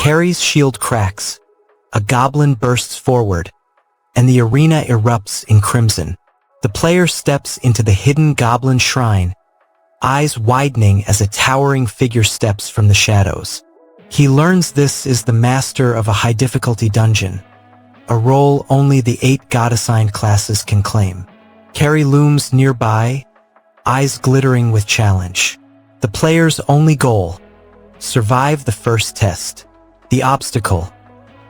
Carrie's shield cracks, a goblin bursts forward, and the arena erupts in crimson. The player steps into the hidden goblin shrine, eyes widening as a towering figure steps from the shadows. He learns this is the master of a high-difficulty dungeon, a role only the 8 god-assigned classes can claim. Carrie looms nearby, eyes glittering with challenge. The player's only goal: survive the first test. The obstacle: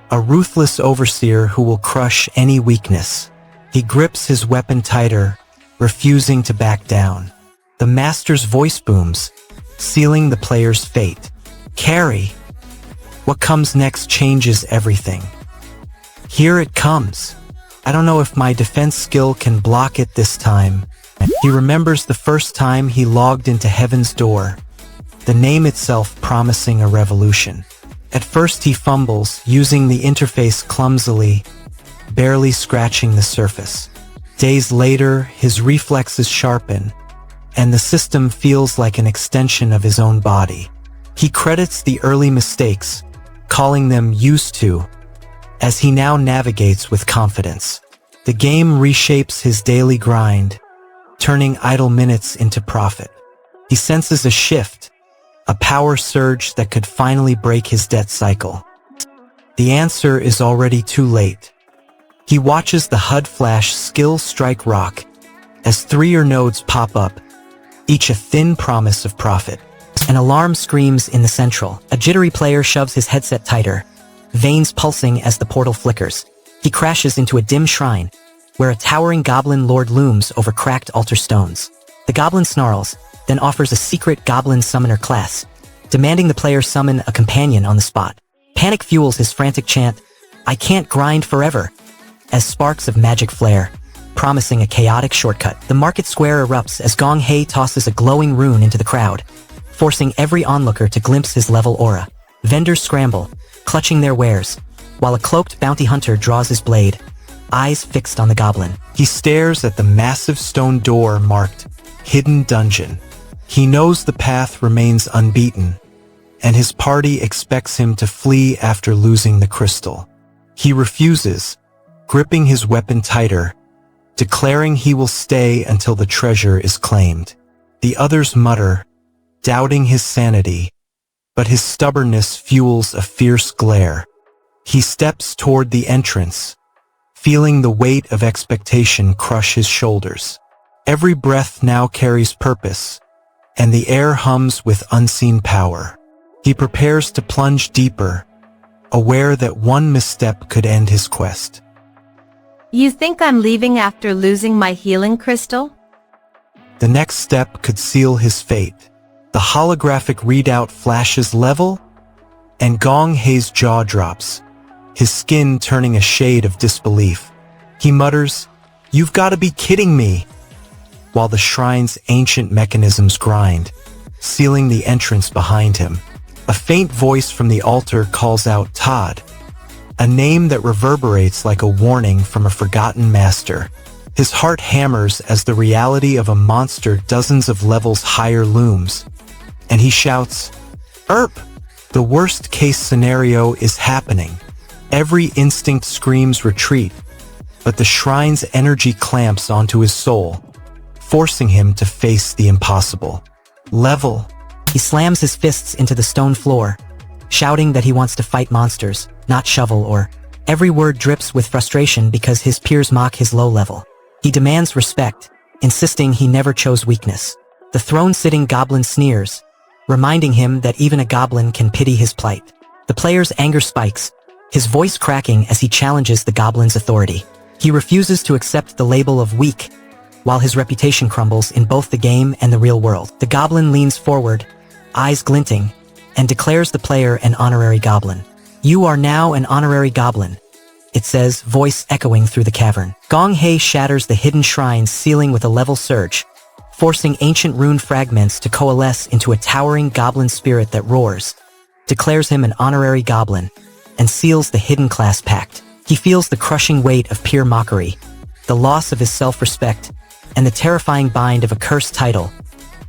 a ruthless overseer who will crush any weakness. He grips his weapon tighter, refusing to back down. The master's voice booms, sealing the player's fate. Carrie, what comes next changes everything. Here it comes. I don't know if my defense skill can block it this time. He remembers the first time he logged into Heaven's Door, the name itself promising a revolution. At first he fumbles, using the interface clumsily, barely scratching the surface. Days later, his reflexes sharpen, and the system feels like an extension of his own body. He credits the early mistakes, calling them used to, as he now navigates with confidence. The game reshapes his daily grind, turning idle minutes into profit. He senses a shift, a power surge that could finally break his debt cycle. The answer is already too late. He watches the HUD flash skill strike rock as 3 nodes pop up, each a thin promise of profit. An alarm screams in the central. A jittery player shoves his headset tighter, veins pulsing as the portal flickers. He crashes into a dim shrine, where a towering goblin lord looms over cracked altar stones. The goblin snarls, then offers a secret goblin summoner class, demanding the player summon a companion on the spot. Panic fuels his frantic chant, "I can't grind forever," as sparks of magic flare, promising a chaotic shortcut. The market square erupts as Gong Hei tosses a glowing rune into the crowd, forcing every onlooker to glimpse his level aura. Vendors scramble, clutching their wares, while a cloaked bounty hunter draws his blade, eyes fixed on the goblin. He stares at the massive stone door marked Hidden Dungeon. He knows the path remains unbeaten, and his party expects him to flee after losing the crystal. He refuses, gripping his weapon tighter, declaring he will stay until the treasure is claimed. The others mutter, doubting his sanity, but his stubbornness fuels a fierce glare. He steps toward the entrance, feeling the weight of expectation crush his shoulders. Every breath now carries purpose, and the air hums with unseen power. He prepares to plunge deeper, aware that one misstep could end his quest. You think I'm leaving after losing my healing crystal? The next step could seal his fate. The holographic readout flashes level, and Gong Hei's jaw drops, his skin turning a shade of disbelief. He mutters, "You've got to be kidding me," while the shrine's ancient mechanisms grind, sealing the entrance behind him. A faint voice from the altar calls out Todd, a name that reverberates like a warning from a forgotten master. His heart hammers as the reality of a monster dozens of levels higher looms, and he shouts, "Erp!" The worst-case scenario is happening. Every instinct screams retreat, but the shrine's energy clamps onto his soul, forcing him to face the impossible. Level. He slams his fists into the stone floor, shouting that he wants to fight monsters, not shovel or. Every word drips with frustration because his peers mock his low level. He demands respect, insisting he never chose weakness. The throne-sitting goblin sneers, reminding him that even a goblin can pity his plight. The player's anger spikes, his voice cracking as he challenges the goblin's authority. He refuses to accept the label of weak, while his reputation crumbles in both the game and the real world. The goblin leans forward, eyes glinting, and declares the player an honorary goblin. "You are now an honorary goblin," it says, voice echoing through the cavern. Gong Hei shatters the hidden shrine's ceiling with a level surge, forcing ancient rune fragments to coalesce into a towering goblin spirit that roars, declares him an honorary goblin, and seals the hidden class pact. He feels the crushing weight of peer mockery, the loss of his self-respect, and the terrifying bind of a cursed title,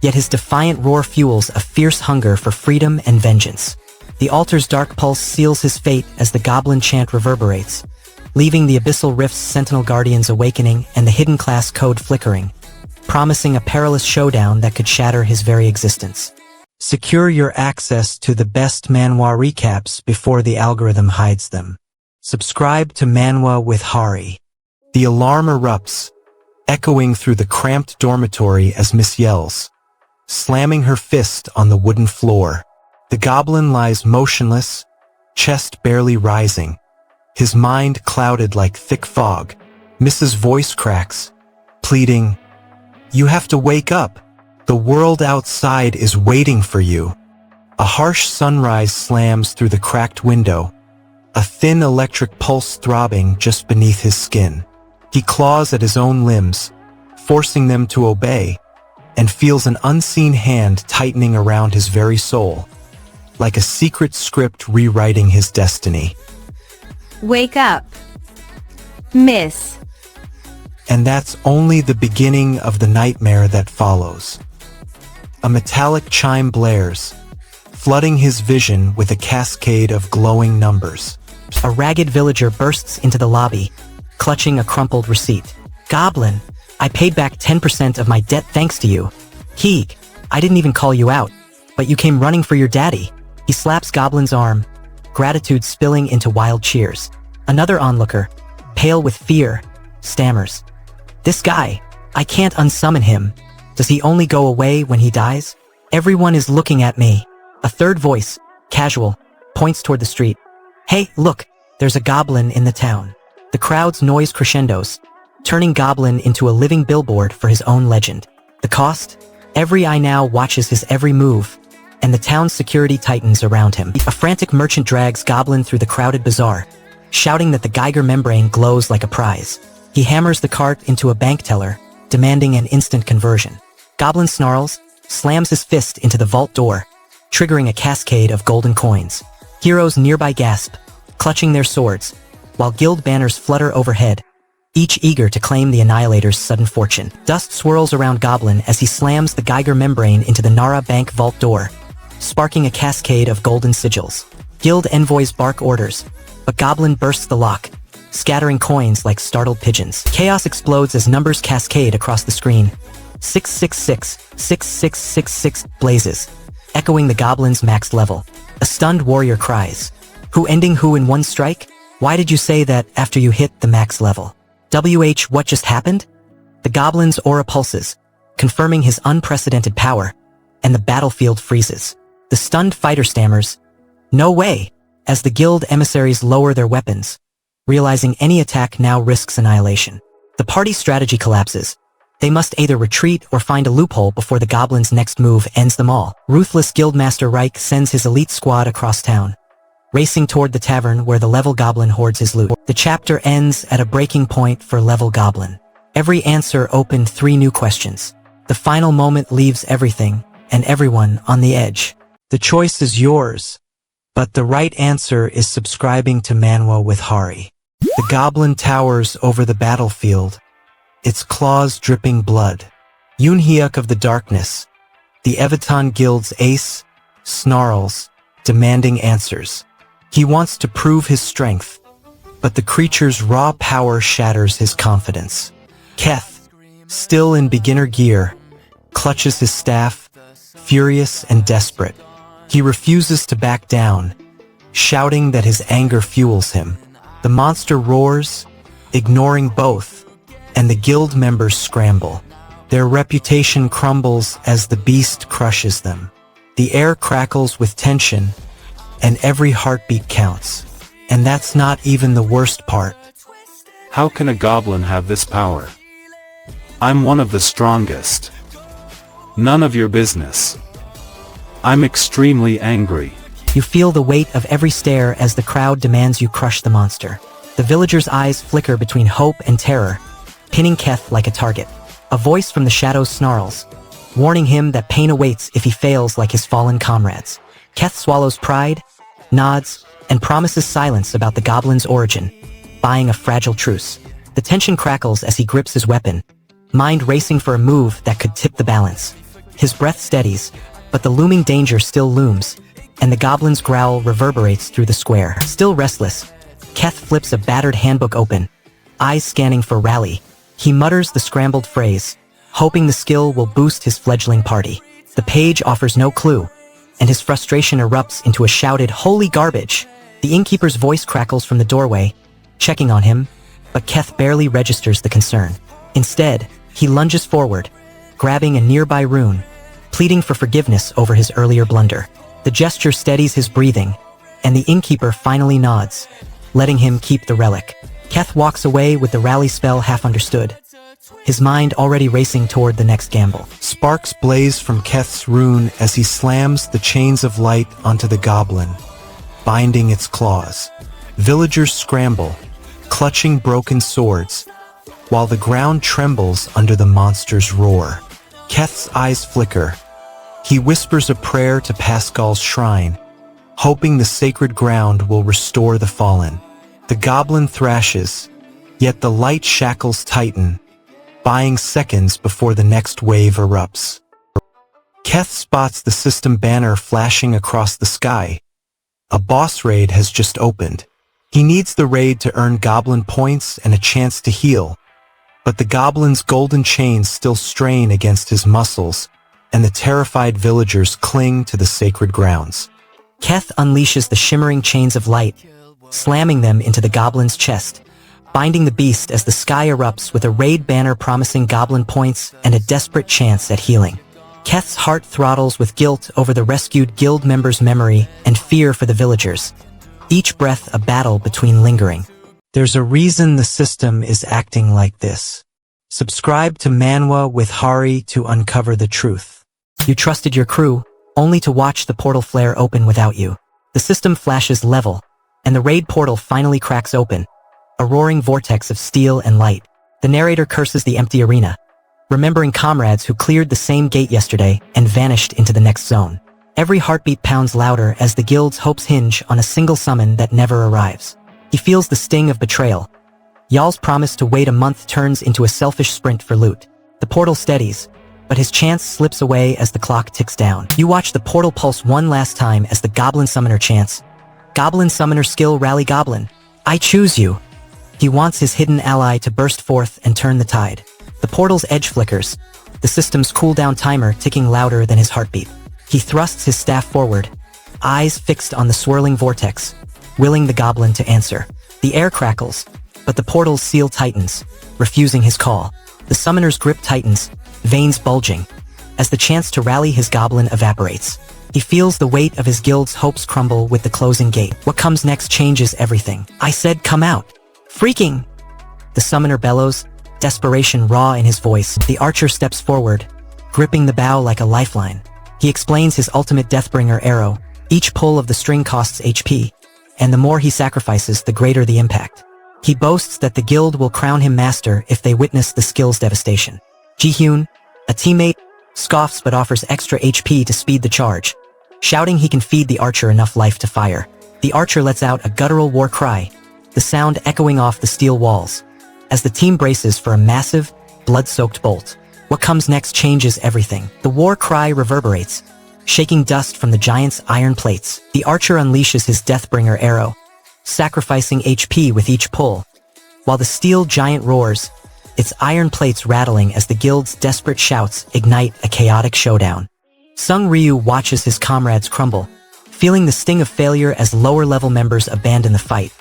yet his defiant roar fuels a fierce hunger for freedom and vengeance. The altar's dark pulse seals his fate as the goblin chant reverberates, leaving the abyssal rift's sentinel guardians awakening and the hidden class code flickering, promising a perilous showdown that could shatter his very existence. Secure your access to the best Manhwa recaps before the algorithm hides them. Subscribe to Manwa with Hari. The alarm erupts, echoing through the cramped dormitory as Miss yells, slamming her fist on the wooden floor. The goblin lies motionless, chest barely rising, his mind clouded like thick fog. Mrs. voice cracks, pleading, "You have to wake up. The world outside is waiting for you." A harsh sunrise slams through the cracked window, a thin electric pulse throbbing just beneath his skin. He claws at his own limbs, forcing them to obey, and feels an unseen hand tightening around his very soul, like a secret script rewriting his destiny. Wake up, miss. And that's only the beginning of the nightmare that follows. A metallic chime blares, flooding his vision with a cascade of glowing numbers. A ragged villager bursts into the lobby, clutching a crumpled receipt. "Goblin, I paid back 10% of my debt thanks to you. I didn't even call you out, but you came running for your daddy." He slaps Goblin's arm, gratitude spilling into wild cheers. Another onlooker, pale with fear, stammers, "This guy, I can't unsummon him. Does he only go away when he dies? Everyone is looking at me." A third voice, casual, points toward the street. "Hey, look, there's a goblin in the town." The crowd's noise crescendos, turning Goblin into a living billboard for his own legend. The cost? Every eye now watches his every move, and the town's security tightens around him. A frantic merchant drags Goblin through the crowded bazaar, shouting that the Geiger membrane glows like a prize. He hammers the cart into a bank teller, demanding an instant conversion. Goblin snarls, slams his fist into the vault door, triggering a cascade of golden coins. Heroes nearby gasp, clutching their swords, while guild banners flutter overhead, each eager to claim the Annihilator's sudden fortune. Dust swirls around Goblin as he slams the Geiger membrane into the Nara Bank vault door, sparking a cascade of golden sigils. Guild envoys bark orders, but Goblin bursts the lock, scattering coins like startled pigeons. Chaos explodes as numbers cascade across the screen. 666, 6666 blazes, echoing the Goblin's max level. A stunned warrior cries, "Who ending who in one strike? Why did you say that after you hit the max level?" What just happened? The Goblin's aura pulses, confirming his unprecedented power, and the battlefield freezes. The stunned fighter stammers, "No way," as the guild emissaries lower their weapons, realizing any attack now risks annihilation. The party's strategy collapses. They must either retreat or find a loophole before the Goblin's next move ends them all. Ruthless Guildmaster Reich sends his elite squad across town, racing toward the tavern where the level goblin hoards his loot. The chapter ends at a breaking point for level goblin. Every answer opened 3 new questions. The final moment leaves everything and everyone on the edge. The choice is yours, but the right answer is subscribing to Manwa with Hari. The goblin towers over the battlefield, its claws dripping blood. Yunhyuk of the darkness, the Evaton Guild's ace, snarls, demanding answers. He wants to prove his strength, but the creature's raw power shatters his confidence. Keth, still in beginner gear, clutches his staff, furious and desperate. He refuses to back down, shouting that his anger fuels him. The monster roars, ignoring both, and the guild members scramble. Their reputation crumbles as the beast crushes them. The air crackles with tension, and every heartbeat counts. And that's not even the worst part. How can a goblin have this power? I'm one of the strongest. None of your business. I'm extremely angry. You feel the weight of every stare as the crowd demands you crush the monster. The villager's eyes flicker between hope and terror, pinning Keth like a target. A voice from the shadows snarls, warning him that pain awaits if he fails like his fallen comrades. Keth swallows pride, nods, and promises silence about the goblin's origin, buying a fragile truce. The tension crackles as he grips his weapon, mind racing for a move that could tip the balance. His breath steadies, but the looming danger still looms, and the goblin's growl reverberates through the square. Still restless, Keth flips a battered handbook open, eyes scanning for rally. He mutters the scrambled phrase, hoping the skill will boost his fledgling party. The page offers no clue, and his frustration erupts into a shouted, "Holy garbage!" The innkeeper's voice crackles from the doorway, checking on him, but Keth barely registers the concern. Instead, he lunges forward, grabbing a nearby rune, pleading for forgiveness over his earlier blunder. The gesture steadies his breathing, and the innkeeper finally nods, letting him keep the relic. Keth walks away with the rally spell half understood, his mind already racing toward the next gamble. Sparks blaze from Keth's rune as he slams the chains of light onto the goblin, binding its claws. Villagers scramble, clutching broken swords, while the ground trembles under the monster's roar. Keth's eyes flicker. He whispers a prayer to Pascal's shrine, hoping the sacred ground will restore the fallen. The goblin thrashes, yet the light shackles tighten, buying seconds before the next wave erupts. Keth spots the system banner flashing across the sky. A boss raid has just opened. He needs the raid to earn goblin points and a chance to heal, but the goblin's golden chains still strain against his muscles, and the terrified villagers cling to the sacred grounds. Keth unleashes the shimmering chains of light, slamming them into the goblin's chest, binding the beast as the sky erupts with a raid banner promising goblin points and a desperate chance at healing. Keth's heart throttles with guilt over the rescued guild member's memory and fear for the villagers, each breath a battle between lingering. There's a reason the system is acting like this. Subscribe to Manwa with Hari to uncover the truth. You trusted your crew, only to watch the portal flare open without you. The system flashes level, and the raid portal finally cracks open, a roaring vortex of steel and light. The narrator curses the empty arena, remembering comrades who cleared the same gate yesterday and vanished into the next zone. Every heartbeat pounds louder as the guild's hopes hinge on a single summon that never arrives. He feels the sting of betrayal. Y'all's promise to wait a month turns into a selfish sprint for loot. The portal steadies, but his chance slips away as the clock ticks down. You watch the portal pulse one last time as the Goblin Summoner chants, "Goblin Summoner skill rally Goblin. I choose you." He wants his hidden ally to burst forth and turn the tide. The portal's edge flickers, the system's cooldown timer ticking louder than his heartbeat. He thrusts his staff forward, eyes fixed on the swirling vortex, willing the goblin to answer. The air crackles, but the portal's seal tightens, refusing his call. The summoner's grip tightens, veins bulging, as the chance to rally his goblin evaporates. He feels the weight of his guild's hopes crumble with the closing gate. What comes next changes everything. "I said come out." "Freaking!" The summoner bellows, desperation raw in his voice. The archer steps forward, gripping the bow like a lifeline. He explains his ultimate Deathbringer arrow. Each pull of the string costs HP, and the more he sacrifices, the greater the impact. He boasts that the guild will crown him master if they witness the skill's devastation. Ji-hyun, a teammate, scoffs but offers extra HP to speed the charge, shouting he can feed the archer enough life to fire. The archer lets out a guttural war cry, the sound echoing off the steel walls, as the team braces for a massive, blood-soaked bolt. What comes next changes everything. The war cry reverberates, shaking dust from the giant's iron plates. The archer unleashes his Deathbringer arrow, sacrificing HP with each pull, while the steel giant roars, its iron plates rattling as the guild's desperate shouts ignite a chaotic showdown. Sung Ryu watches his comrades crumble, feeling the sting of failure as lower-level members abandon the fight,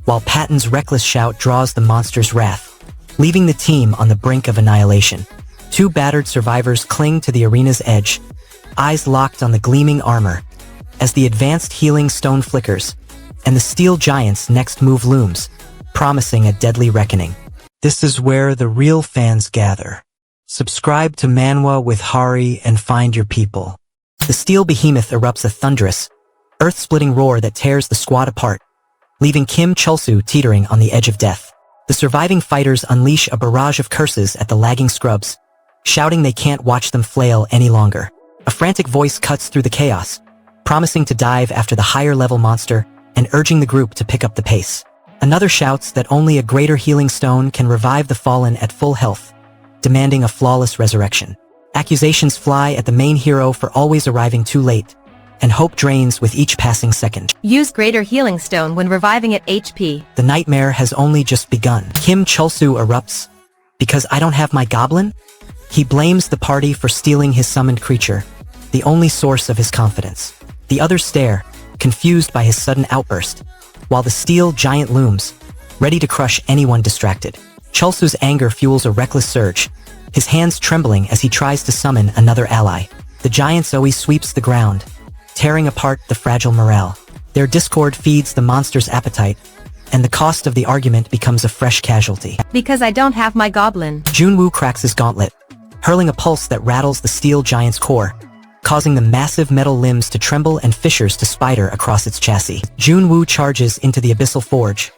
while Patton's reckless shout draws the monster's wrath, leaving the team on the brink of annihilation. Two battered survivors cling to the arena's edge, eyes locked on the gleaming armor, as the advanced healing stone flickers, and the steel giant's next move looms, promising a deadly reckoning. This is where the real fans gather. Subscribe to Manwa with Hari and find your people. The steel behemoth erupts a thunderous, earth-splitting roar that tears the squad apart, leaving Kim Chulsu teetering on the edge of death. The surviving fighters unleash a barrage of curses at the lagging scrubs, shouting they can't watch them flail any longer. A frantic voice cuts through the chaos, promising to dive after the higher-level monster and urging the group to pick up the pace. Another shouts that only a greater healing stone can revive the fallen at full health, demanding a flawless resurrection. Accusations fly at the main hero for always arriving too late, and hope drains with each passing second. Use greater healing stone when reviving at HP. The nightmare has only just begun. Kim Chulsu erupts. Because I don't have my goblin? He blames the party for stealing his summoned creature, the only source of his confidence. The others stare, confused by his sudden outburst, while the steel giant looms, ready to crush anyone distracted. Chulsu's anger fuels a reckless surge, his hands trembling as he tries to summon another ally. The giant Zoe sweeps the ground, tearing apart the fragile morale. Their discord feeds the monster's appetite, and the cost of the argument becomes a fresh casualty. Because I don't have my goblin. Junwoo cracks his gauntlet, hurling a pulse that rattles the steel giant's core, causing the massive metal limbs to tremble and fissures to spider across its chassis. Junwoo charges into the abyssal forge,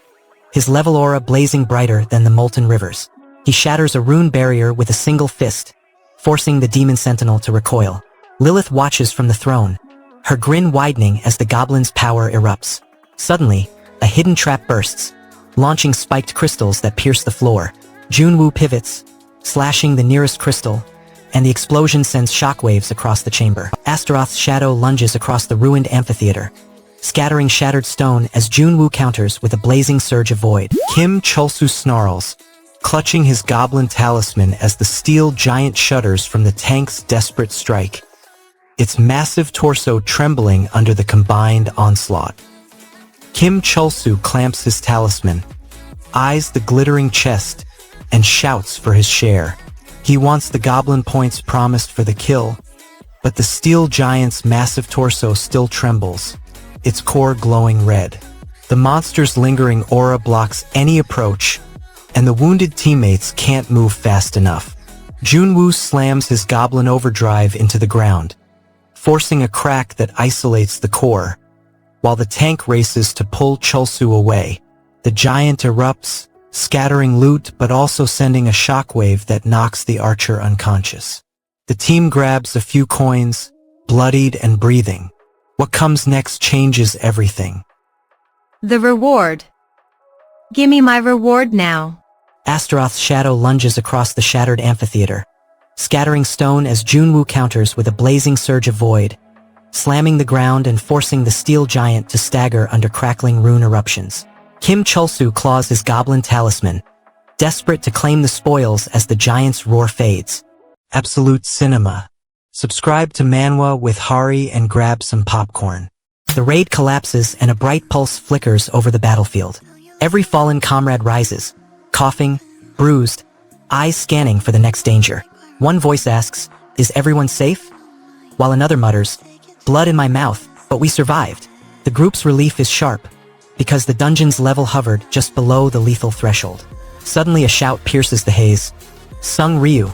his level aura blazing brighter than the molten rivers. He shatters a rune barrier with a single fist, forcing the demon sentinel to recoil. Lilith watches from the throne, her grin widening as the goblin's power erupts. Suddenly, a hidden trap bursts, launching spiked crystals that pierce the floor. Junwoo pivots, slashing the nearest crystal, and the explosion sends shockwaves across the chamber. Astaroth's shadow lunges across the ruined amphitheater, scattering shattered stone as Junwoo counters with a blazing surge of void. Kim Chulsu snarls, clutching his goblin talisman as the steel giant shudders from the tank's desperate strike, its massive torso trembling under the combined onslaught. Kim Chulsu clamps his talisman, eyes the glittering chest, and shouts for his share. He wants the goblin points promised for the kill, but the steel giant's massive torso still trembles, its core glowing red. The monster's lingering aura blocks any approach, and the wounded teammates can't move fast enough. Junwoo slams his goblin overdrive into the ground, forcing a crack that isolates the core. While the tank races to pull Chulsu away, the giant erupts, scattering loot but also sending a shockwave that knocks the archer unconscious. The team grabs a few coins, bloodied and breathing. What comes next changes everything. The reward. Gimme my reward now. Astaroth's shadow lunges across the shattered amphitheater, scattering stone as Junwoo counters with a blazing surge of void, slamming the ground and forcing the steel giant to stagger under crackling rune eruptions. Kim Chulsu claws his goblin talisman, desperate to claim the spoils as the giant's roar fades. Absolute cinema. Subscribe to Manwa with Hari and grab some popcorn. The raid collapses and a bright pulse flickers over the battlefield. Every fallen comrade rises, coughing, bruised, eyes scanning for the next danger. One voice asks, "Is everyone safe?" While another mutters, "Blood in my mouth, but we survived." The group's relief is sharp, because the dungeon's level hovered just below the lethal threshold. Suddenly a shout pierces the haze. Sung Ryu,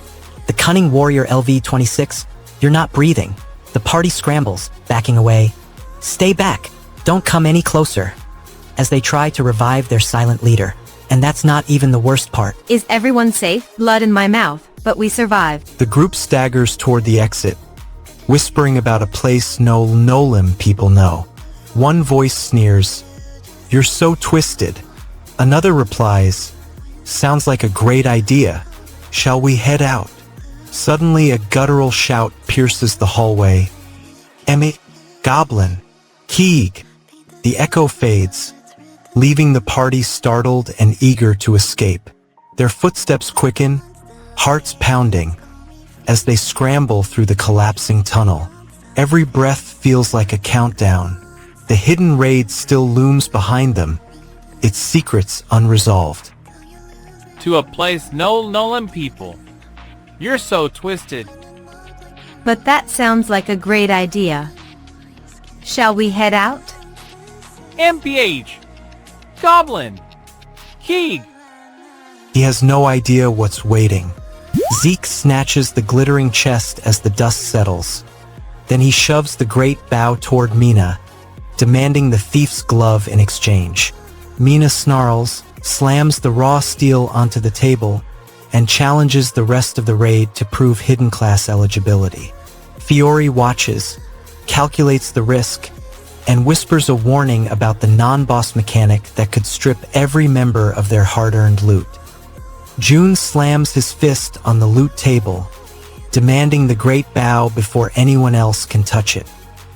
the cunning warrior LV-26, "You're not breathing." The party scrambles, backing away. "Stay back, don't come any closer," as they try to revive their silent leader. And that's not even the worst part. Is everyone safe? Blood in my mouth, but we survived. The group staggers toward the exit, whispering about a place no Nolim people know. One voice sneers, "You're so twisted." Another replies, "Sounds like a great idea. Shall we head out?" Suddenly a guttural shout pierces the hallway. "Emmett, Goblin, Keeg." The echo fades, leaving the party startled and eager to escape. Their footsteps quicken, hearts pounding, as they scramble through the collapsing tunnel. Every breath feels like a countdown. The hidden raid still looms behind them, its secrets unresolved. To a place no Nolan people. You're so twisted. But that sounds like a great idea. Shall we head out? MPH! Goblin! Keeg! He has no idea what's waiting. Zeke snatches the glittering chest as the dust settles. Then he shoves the great bow toward Mina, demanding the thief's glove in exchange. Mina snarls, slams the raw steel onto the table, and challenges the rest of the raid to prove hidden class eligibility. Fiore watches, calculates the risk, and whispers a warning about the non-boss mechanic that could strip every member of their hard-earned loot. June slams his fist on the loot table, demanding the great bow before anyone else can touch it.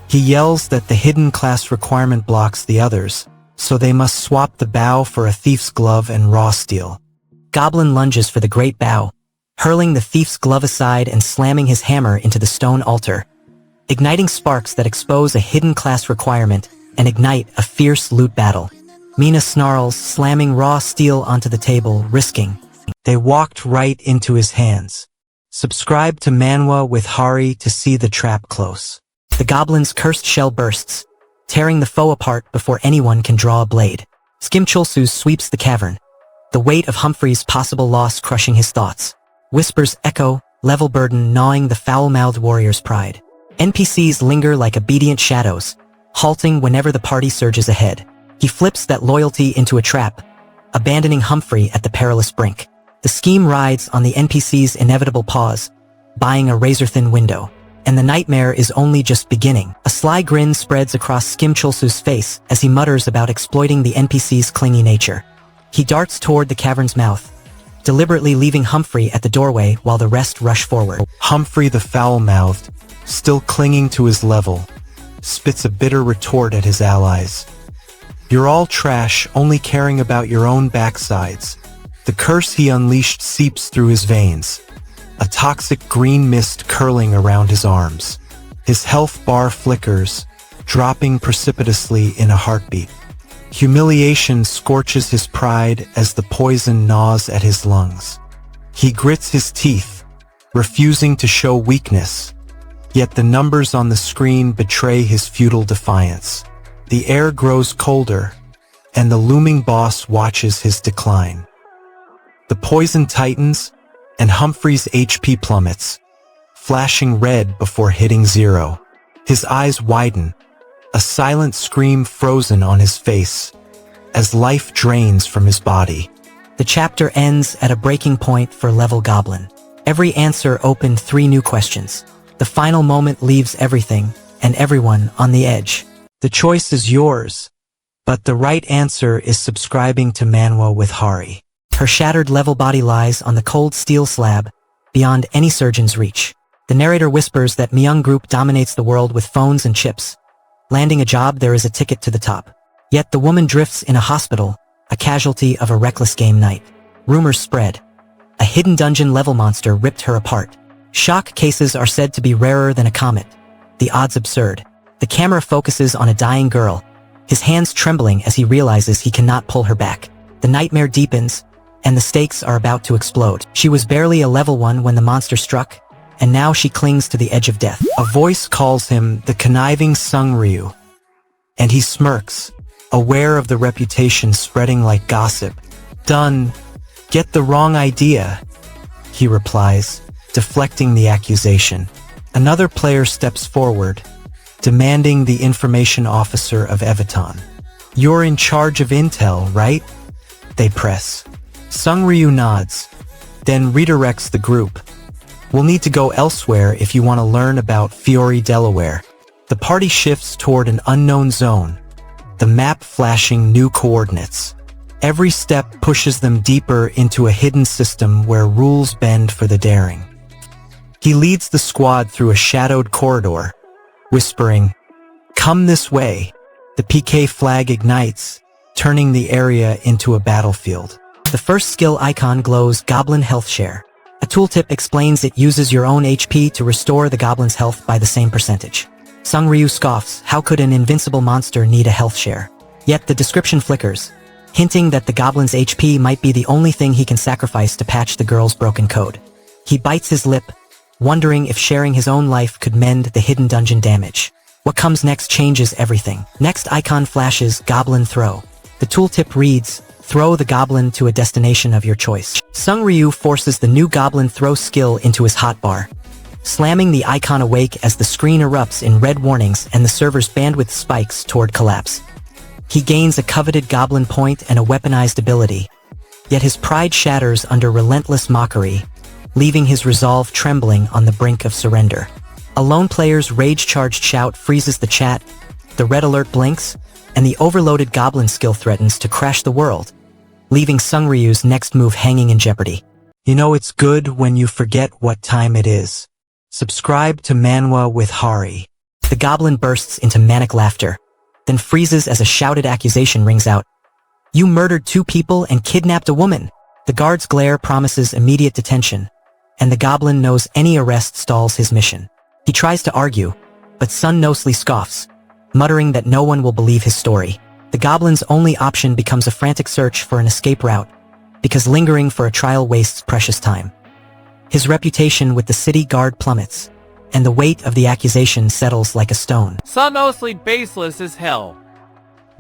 He yells that the hidden class requirement blocks the others, so they must swap the bow for a thief's glove and raw steel. Goblin lunges for the great bow, hurling the thief's glove aside and slamming his hammer into the stone altar, igniting sparks that expose a hidden class requirement and ignite a fierce loot battle. Mina snarls, slamming raw steel onto the table, risking. They walked right into his hands. Subscribe to Manwa with Hari to see the trap close. The goblin's cursed shell bursts, tearing the foe apart before anyone can draw a blade. Skimchulsu sweeps the cavern, the weight of Humphrey's possible loss crushing his thoughts. Whispers echo, level burden gnawing the foul-mouthed warrior's pride. NPCs linger like obedient shadows, halting whenever the party surges ahead. He flips that loyalty into a trap, abandoning Humphrey at the perilous brink. The scheme rides on the NPC's inevitable pause, buying a razor-thin window. And the nightmare is only just beginning. A sly grin spreads across Skimchulsu's face as he mutters about exploiting the NPC's clingy nature. He darts toward the cavern's mouth, deliberately leaving Humphrey at the doorway while the rest rush forward. Humphrey the foul-mouthed, still clinging to his level, spits a bitter retort at his allies. You're all trash, only caring about your own backsides. The curse he unleashed seeps through his veins, a toxic green mist curling around his arms. His health bar flickers, dropping precipitously in a heartbeat. Humiliation scorches his pride as the poison gnaws at his lungs. He grits his teeth, refusing to show weakness, yet the numbers on the screen betray his futile defiance. The air grows colder, and the looming boss watches his decline. The poison tightens, and Humphrey's HP plummets, flashing red before hitting zero. His eyes widen, a silent scream frozen on his face, as life drains from his body. The chapter ends at a breaking point for level Goblin. Every answer opened 3 new questions. The final moment leaves everything and everyone on the edge. The choice is yours, but the right answer is subscribing to Manwa with Hari. Her shattered level body lies on the cold steel slab, beyond any surgeon's reach. The narrator whispers that Myung Group dominates the world with phones and chips. Landing a job, there is a ticket to the top. Yet the woman drifts in a hospital, a casualty of a reckless game night. Rumors spread. A hidden dungeon level monster ripped her apart. Shock cases are said to be rarer than a comet. The odds absurd. The camera focuses on a dying girl, his hands trembling as he realizes he cannot pull her back. The nightmare deepens, and the stakes are about to explode. She was barely a level 1 when the monster struck, and now she clings to the edge of death. A voice calls him the conniving Sungryu, and he smirks, aware of the reputation spreading like gossip. Done. Get the wrong idea, he replies, deflecting the accusation. Another player steps forward, demanding the information officer of Evaton. You're in charge of intel, right? They press. Sungryu nods, then redirects the group. We'll need to go elsewhere if you want to learn about Fiore, Delaware. The party shifts toward an unknown zone, the map flashing new coordinates. Every step pushes them deeper into a hidden system where rules bend for the daring. He leads the squad through a shadowed corridor, whispering, "Come this way." The PK flag ignites, turning the area into a battlefield. The first skill icon glows Goblin Health Share. A tooltip explains it uses your own HP to restore the goblin's health by the same percentage. Sungryu scoffs, how could an invincible monster need a health share? Yet the description flickers, hinting that the goblin's HP might be the only thing he can sacrifice to patch the girl's broken code. He bites his lip, wondering if sharing his own life could mend the hidden dungeon damage. What comes next changes everything. Next icon flashes Goblin Throw. The tooltip reads, throw the goblin to a destination of your choice. Sungryu forces the new Goblin Throw skill into his hotbar, slamming the icon awake as the screen erupts in red warnings and the server's bandwidth spikes toward collapse. He gains a coveted Goblin point and a weaponized ability, yet his pride shatters under relentless mockery, leaving his resolve trembling on the brink of surrender. A lone player's rage-charged shout freezes the chat, the red alert blinks, and the overloaded Goblin skill threatens to crash the world, leaving Sungryu's next move hanging in jeopardy. You know it's good when you forget what time it is. Subscribe to Manwa with Hari. The goblin bursts into manic laughter, then freezes as a shouted accusation rings out. You murdered 2 people and kidnapped a woman. The guard's glare promises immediate detention, and the goblin knows any arrest stalls his mission. He tries to argue, but Sun Nosely scoffs, muttering that no one will believe his story. The goblin's only option becomes a frantic search for an escape route, because lingering for a trial wastes precious time. His reputation with the city guard plummets, and the weight of the accusation settles like a stone. Sun Nosely baseless as hell.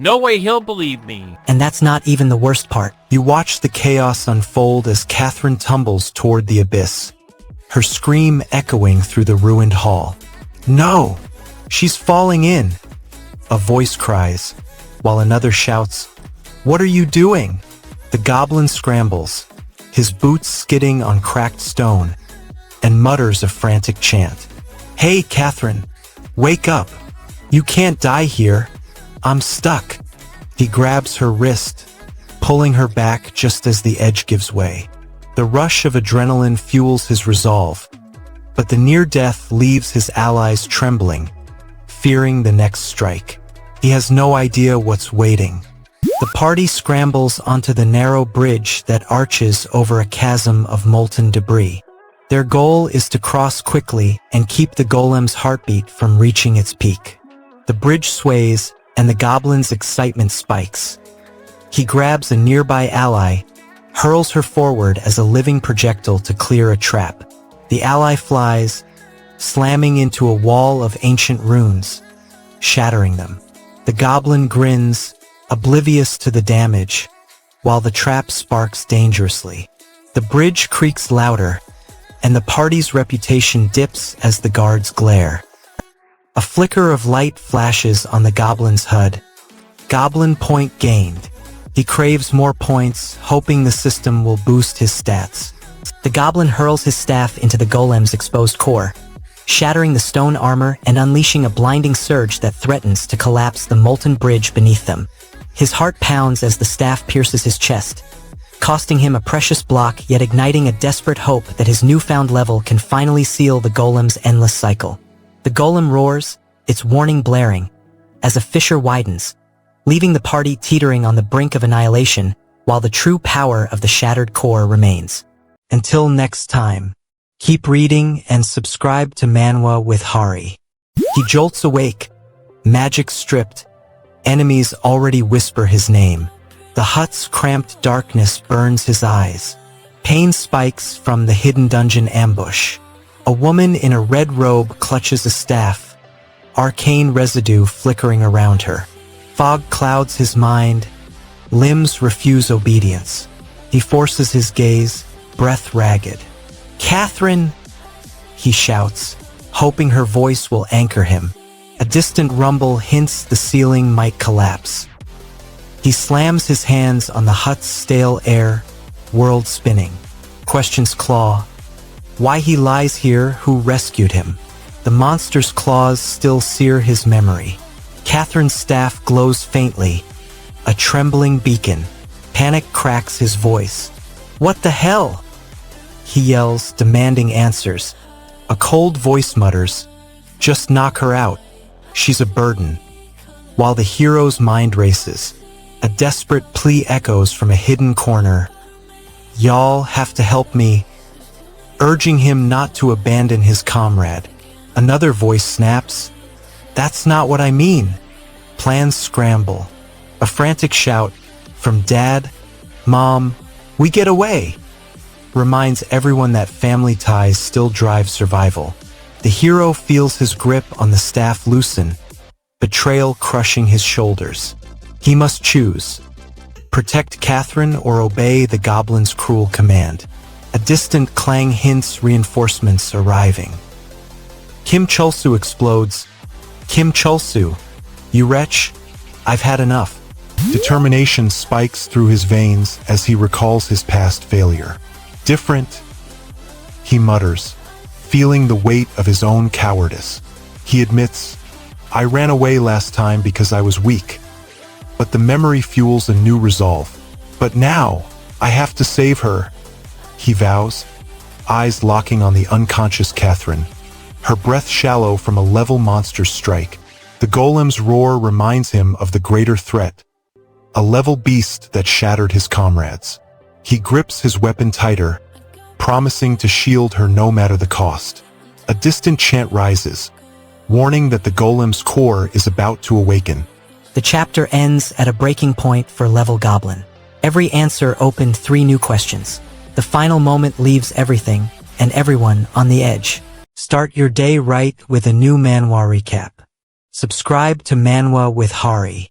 No way he'll believe me. And that's not even the worst part. You watch the chaos unfold as Catherine tumbles toward the abyss, her scream echoing through the ruined hall. No! She's falling in! A voice cries, while another shouts, What are you doing? The goblin scrambles, his boots skidding on cracked stone, and mutters a frantic chant. Hey, Catherine, wake up! You can't die here. I'm stuck. He grabs her wrist, pulling her back just as the edge gives way. The rush of adrenaline fuels his resolve, but the near death leaves his allies trembling, fearing the next strike. He has no idea what's waiting. The party scrambles onto the narrow bridge that arches over a chasm of molten debris. Their goal is to cross quickly and keep the golem's heartbeat from reaching its peak. The bridge sways, and the goblin's excitement spikes. He grabs a nearby ally, hurls her forward as a living projectile to clear a trap. The ally flies, slamming into a wall of ancient runes, shattering them. The goblin grins, oblivious to the damage, while the trap sparks dangerously. The bridge creaks louder, and the party's reputation dips as the guards glare. A flicker of light flashes on the goblin's HUD. Goblin point gained. He craves more points, hoping the system will boost his stats. The goblin hurls his staff into the golem's exposed core, shattering the stone armor and unleashing a blinding surge that threatens to collapse the molten bridge beneath them. His heart pounds as the staff pierces his chest, costing him a precious block yet igniting a desperate hope that his newfound level can finally seal the golem's endless cycle. The golem roars, its warning blaring, as a fissure widens, leaving the party teetering on the brink of annihilation while the true power of the shattered core remains. Until next time, keep reading and subscribe to Manwa with Hari. He jolts awake, magic stripped, enemies already whisper his name. The hut's cramped darkness burns his eyes. Pain spikes from the hidden dungeon ambush. A woman in a red robe clutches a staff, arcane residue flickering around her. Fog clouds his mind, limbs refuse obedience. He forces his gaze, breath ragged. Catherine! He shouts, hoping her voice will anchor him. A distant rumble hints the ceiling might collapse. He slams his hands on the hut's stale air, world spinning. Questions claw. Why he lies here, who rescued him. The monster's claws still sear his memory. Catherine's staff glows faintly, a trembling beacon. Panic cracks his voice. What the hell? He yells, demanding answers. A cold voice mutters, just knock her out. She's a burden. While the hero's mind races, a desperate plea echoes from a hidden corner. Y'all have to help me, urging him not to abandon his comrade. Another voice snaps, that's not what I mean. Plans scramble. A frantic shout from Dad, Mom, we get away, reminds everyone that family ties still drive survival. The hero feels his grip on the staff loosen, betrayal crushing his shoulders. He must choose. Protect Catherine or obey the goblin's cruel command. A distant clang hints reinforcements arriving. Kim Chulsu explodes. Kim Chulsu, you wretch, I've had enough. Determination spikes through his veins as he recalls his past failure. Different, he mutters, feeling the weight of his own cowardice. He admits, I ran away last time because I was weak. But the memory fuels a new resolve. But now, I have to save her, he vows, eyes locking on the unconscious Catherine. her breath shallow from a level monster's strike. The golem's roar reminds him of the greater threat, a level beast that shattered his comrades. He grips his weapon tighter, promising to shield her no matter the cost. A distant chant rises, warning that the golem's core is about to awaken. The chapter ends at a breaking point for level Goblin. Every answer opened 3 new questions. The final moment leaves everything and everyone on the edge. Start your day right with a new Manhwa recap. Subscribe to Manwa with Hari.